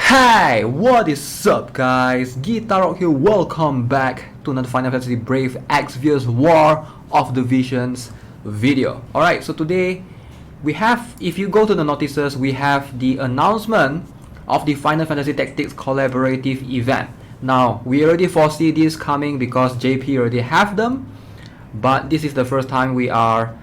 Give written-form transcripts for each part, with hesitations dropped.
Hi, what is up guys? Guitar Rock here, welcome back to another Final Fantasy Brave Exvius War of the Visions video. Alright, so today we have, if you go to the notices, we have the announcement of the Final Fantasy Tactics collaborative event. Now, we already foresee this coming because JP already have them, but this is the first time we are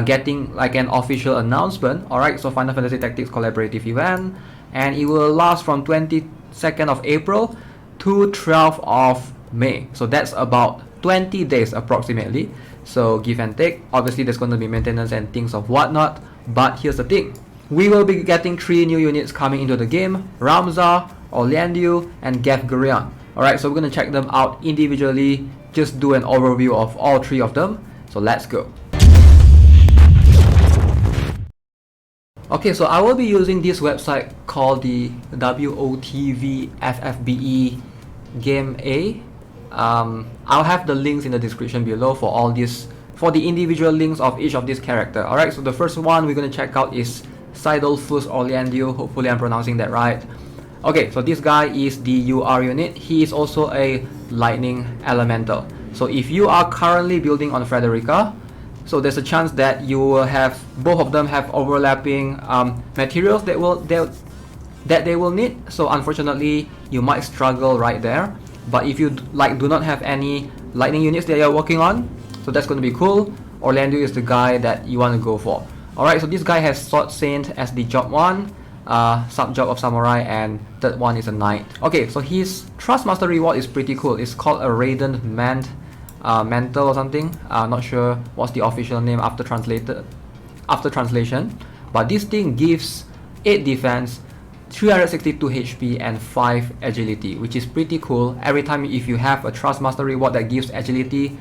getting like an official announcement. Alright, so Final Fantasy Tactics collaborative event, and it will last from 22nd of April to 12th of May. So that's about 20 days approximately. So give and take. Obviously there's going to be maintenance and things of whatnot. But here's the thing. We will be getting 3 new units coming into the game. Ramza, Orlandio, and Gaff. Alright, so we're going to check them out individually. Just do an overview of all 3 of them. So let's go. Okay, so I will be using this website called the WOTV FFBE Game A. I'll have the links in the description below for all these, for the individual links of each of these characters. Alright, so the first one we're going to check out is Sidles Orlandio. Hopefully I'm pronouncing that right. Okay, so this guy is the UR unit. He is also a lightning elemental. So if you are currently building on Frederica, so there's a chance that you will have, both of them have overlapping materials that they will need. So unfortunately, you might struggle right there. But if you do not have any lightning units that you're working on, so that's going to be cool. Orlandio is the guy that you want to go for. Alright, so this guy has Sword Saint as the job 1, sub job of Samurai, and third one is a Knight. Okay, so his Trust Master reward is pretty cool. It's called a Radiant Mantle or something. Not sure what's the official name after translation, but this thing gives 8 defense, 362 HP and 5 agility, which is pretty cool. Every time if you have a Trust Master reward that gives agility,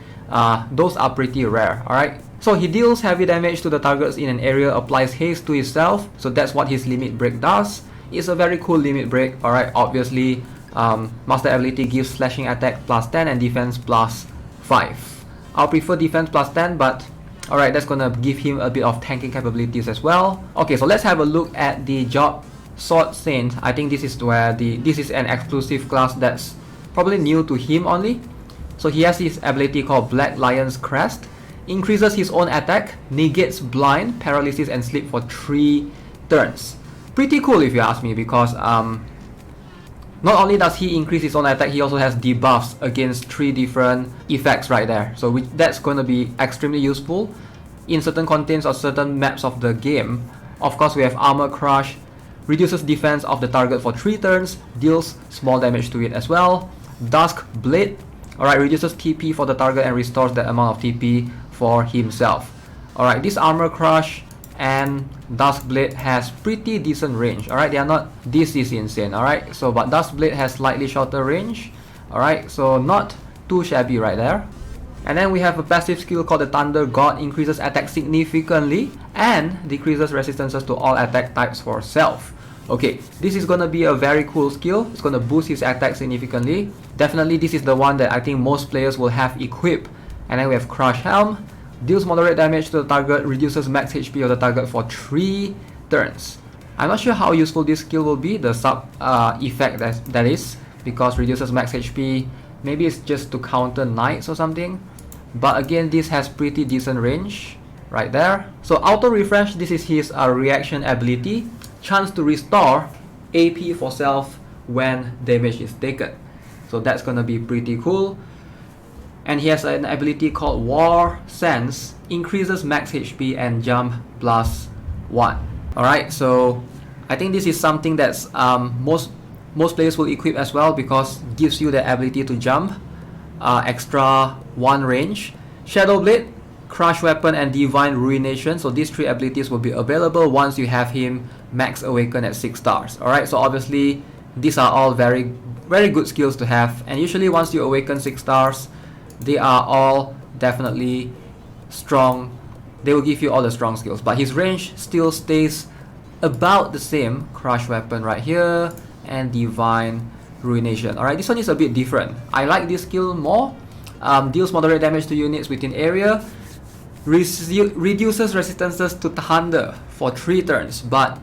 those are pretty rare. Alright, so he deals heavy damage to the targets in an area, applies haste to himself, so that's what his limit break does. It's a very cool limit break. Alright, obviously master ability gives slashing attack plus 10 and defense plus 5. I'll prefer defense plus 10, but alright, that's gonna give him a bit of tanking capabilities as well. Okay, so let's have a look at the job Sword Saint. I think this is where this is an exclusive class that's probably new to him only. So he has his ability called Black Lion's Crest. Increases his own attack, negates blind, paralysis, and sleep for 3 turns. Pretty cool if you ask me, because not only does he increase his own attack, he also has debuffs against 3 different effects right there. So that's going to be extremely useful in certain contents or certain maps of the game. Of course, we have Armor Crush, reduces defense of the target for 3 turns, deals small damage to it as well. Dusk Blade, alright, reduces TP for the target and restores that amount of TP for himself. Alright, this Armor Crush and Dusk Blade has pretty decent range. Alright, they are not, this is insane. Alright, so but Dusk Blade has slightly shorter range. Alright, so not too shabby right there. And then we have a passive skill called the Thunder God, increases attack significantly and decreases resistances to all attack types for self. Okay, this is gonna be a very cool skill. It's gonna boost his attack significantly. Definitely this is the one that I think most players will have equipped. And then we have Crush Helm. Deals moderate damage to the target, reduces max HP of the target for 3 turns. I'm not sure how useful this skill will be, the sub effect that is, because reduces max HP. Maybe it's just to counter Knights or something. But again, this has pretty decent range right there. So Auto Refresh, this is his reaction ability. Chance to restore AP for self when damage is taken. So that's gonna be pretty cool. And he has an ability called War Sense, increases max HP and jump plus 1. Alright, so I think this is something that's most players will equip as well, because it gives you the ability to jump, extra 1 range. Shadow Blade, Crush Weapon, and Divine Ruination. So these 3 abilities will be available once you have him max awaken at 6 stars. Alright, so obviously these are all very good skills to have, and usually once you awaken 6 stars, they are all definitely strong. They will give you all the strong skills, but his range still stays about the same. Crush Weapon right here and Divine Ruination. Alright, this one is a bit different. I like this skill more. Deals moderate damage to units within area, reduces resistances to thunder for 3 turns, but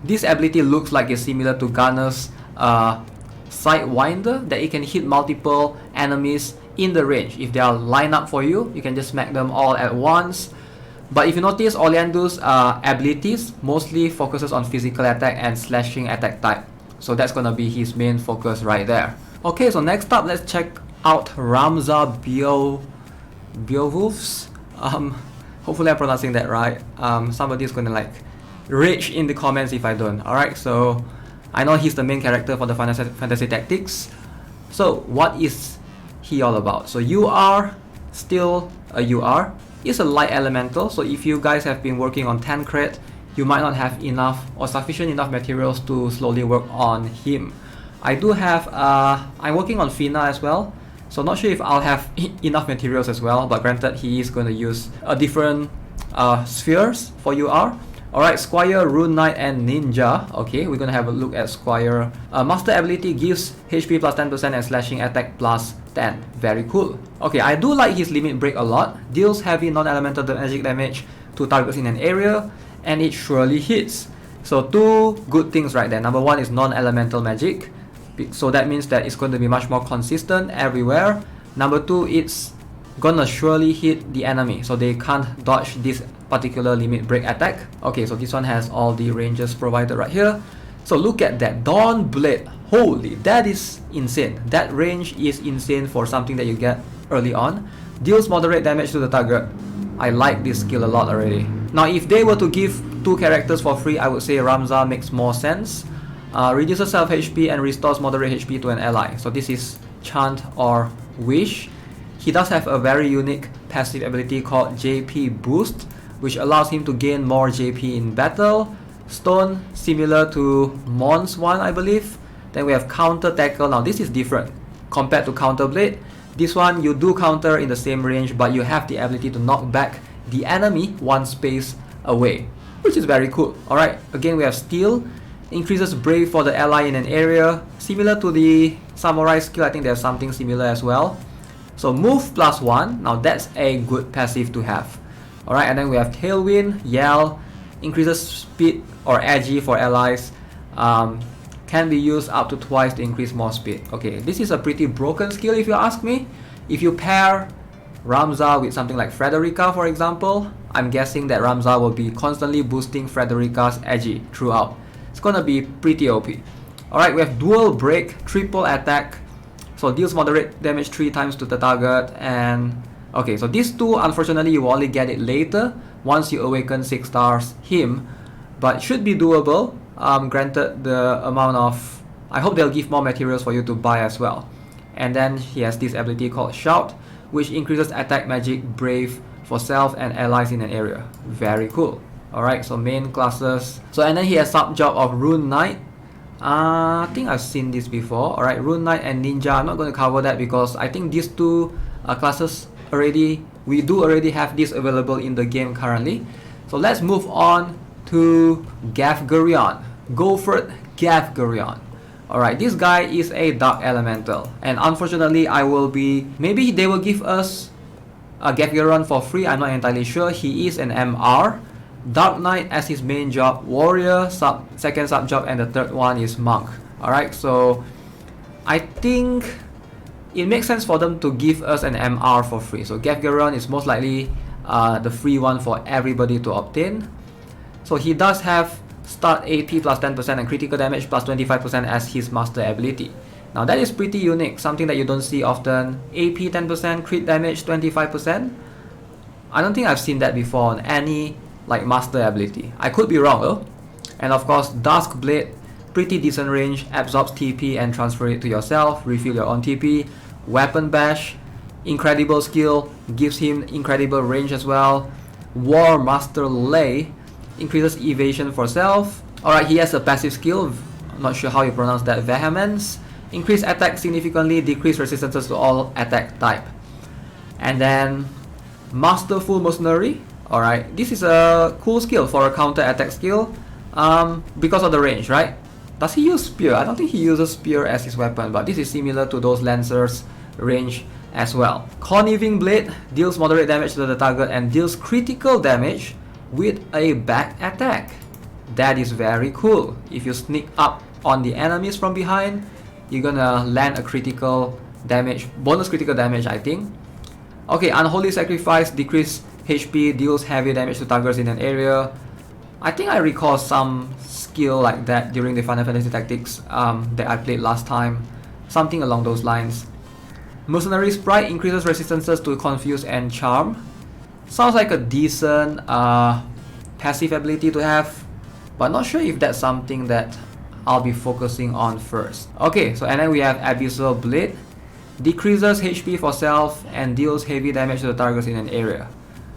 this ability looks like it's similar to Gunner's Sidewinder that it can hit multiple enemies in the range. If they are lined up for you, you can just smack them all at once. But if you notice, Oleandu's abilities mostly focuses on physical attack and slashing attack type. So that's gonna be his main focus right there. Okay, so next up, let's check out Ramza Beowulfs. Hopefully I'm pronouncing that right. Somebody's gonna like rage in the comments if I don't. Alright, so I know he's the main character for the Fantasy Tactics. So what is he all about? So you are still a UR. It's a light elemental, so if you guys have been working on 10 crit, you might not have enough or sufficient enough materials to slowly work on him. I do have, I'm working on Fina as well, so not sure if I'll have enough materials as well, but granted he is going to use a different spheres for UR. Alright, Squire, Rune Knight and Ninja. Okay, we're gonna have a look at Squire. Master ability gives HP plus 10% and slashing attack plus 10. Very cool. Okay, I do like his limit break a lot. Deals heavy non-elemental magic damage to targets in an area, and it surely hits. So two good things right there. Number one is non-elemental magic, so that means that it's going to be much more consistent everywhere. Number two, it's gonna surely hit the enemy, so they can't dodge this particular limit break attack. Okay, so this one has all the ranges provided right here. So look at that Dawn Blade. Holy, that is insane. That range is insane for something that you get early on. Deals moderate damage to the target. I like this skill a lot already. Now if they were to give two characters for free, I would say Ramza makes more sense. Reduces self HP and restores moderate HP to an ally. So this is Chant or Wish. He does have a very unique passive ability called JP Boost, which allows him to gain more JP in battle. Stone, similar to Mon's one, I believe. Then we have Counter Tackle. Now this is different compared to Counter Blade. This one you do counter in the same range, but you have the ability to knock back the enemy one space away, which is very cool. Alright, again we have Steel. Increases Brave for the ally in an area. Similar to the Samurai skill, I think there's something similar as well. So move plus 1, now that's a good passive to have. Alright, and then we have Tailwind, Yell, increases speed or agi for allies. Can be used up to twice to increase more speed. Okay, this is a pretty broken skill if you ask me. If you pair Ramza with something like Frederica for example, I'm guessing that Ramza will be constantly boosting Frederica's agi throughout. It's gonna be pretty OP. Alright, we have Dual Break, Triple Attack. So deals moderate damage 3 times to the target, and okay, so these two unfortunately you will only get it later once you awaken 6 stars him, but should be doable. Granted the amount of, I hope they'll give more materials for you to buy as well. And then he has this ability called Shout, which increases attack, magic, brave for self and allies in an area. Very cool. Alright, so main classes. So and then he has sub job of Rune Knight. I think I've seen this before. Alright, Rune Knight and Ninja. I'm not going to cover that because I think these two classes we do already have this available in the game currently. So let's move on to Gaff Gurion. Gofert Gaff Gurion. Alright, this guy is a Dark Elemental, and unfortunately maybe they will give us a Gaff Gurion for free, I'm not entirely sure. He is an MR. Dark Knight as his main job, Warrior second sub job, and the third one is Monk. Alright, so I think it makes sense for them to give us an MR for free. So Gaff Gurion is most likely the free one for everybody to obtain. So he does have start AP plus 10% and critical damage plus 25% as his master ability. Now that is pretty unique, something that you don't see often. AP 10%, crit damage 25%. I don't think I've seen that before on any like master ability. I could be wrong though. And of course Dusk Blade, pretty decent range, absorbs TP and transfer it to yourself, refill your own TP. Weapon Bash, incredible skill, gives him incredible range as well. War Master Lay, increases evasion for self. Alright, he has a passive skill, I'm not sure how you pronounce that, Vehemence. Increase attack significantly, decrease resistances to all attack type. And then Masterful Mercenary. Alright, this is a cool skill for a counter attack skill because of the range, right? Does he use spear? I don't think he uses spear as his weapon, but this is similar to those Lancers range as well. Conniving Blade deals moderate damage to the target and deals critical damage with a back attack. That is very cool. If you sneak up on the enemies from behind, you're gonna land a critical damage, bonus critical damage, I think. Okay, Unholy Sacrifice, decrease HP, deals heavy damage to targets in an area. I think I recall some skill like that during the Final Fantasy Tactics that I played last time. Something along those lines. Mercenary Sprite, increases resistances to Confuse and Charm. Sounds like a decent passive ability to have, but not sure if that's something that I'll be focusing on first. Okay, so and then we have Abyssal Blade. Decreases HP for self and deals heavy damage to the targets in an area.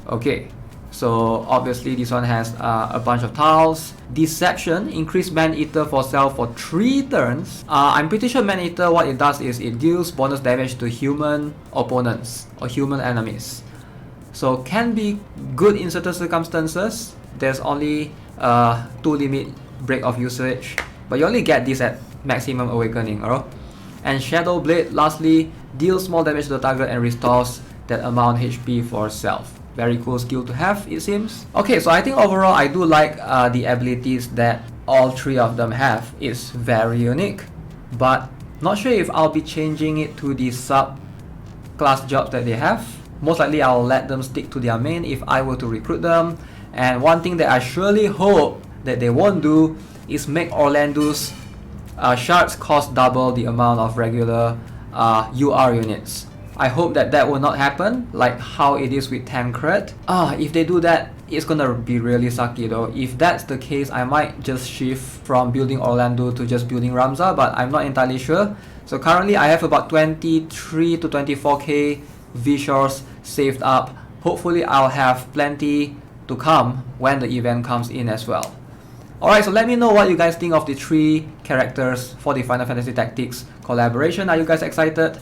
Okay, so obviously this one has a bunch of tiles. Deception, increase Man-Eater for self for 3 turns. I'm pretty sure Man-Eater, what it does is it deals bonus damage to human opponents or human enemies. So can be good in certain circumstances. There's only 2 limit break of usage, but you only get this at maximum awakening, alright? And Shadow Blade, lastly, deals small damage to the target and restores that amount HP for self. Very cool skill to have, it seems. Okay, so I think overall I do like the abilities that all 3 of them have. It's very unique, but not sure if I'll be changing it to the sub-class jobs that they have. Most likely I'll let them stick to their main if I were to recruit them. And one thing that I surely hope that they won't do is make Orlando's shards cost double the amount of regular UR units. I hope that that will not happen, like how it is with Tancred. If they do that, it's gonna be really sucky though. If that's the case, I might just shift from building Orlando to just building Ramza, but I'm not entirely sure. So currently I have about 23 to 24k Vishors saved up. Hopefully I'll have plenty to come when the event comes in as well. Alright, so let me know what you guys think of the 3 characters for the Final Fantasy Tactics collaboration. Are you guys excited?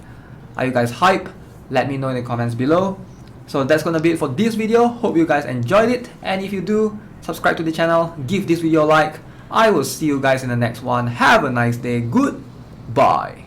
Are you guys hype? Let me know in the comments below. So that's gonna be it for this video. Hope you guys enjoyed it, and if you do, subscribe to the channel, give this video a like. I will see you guys in the next one. Have a nice day. Goodbye.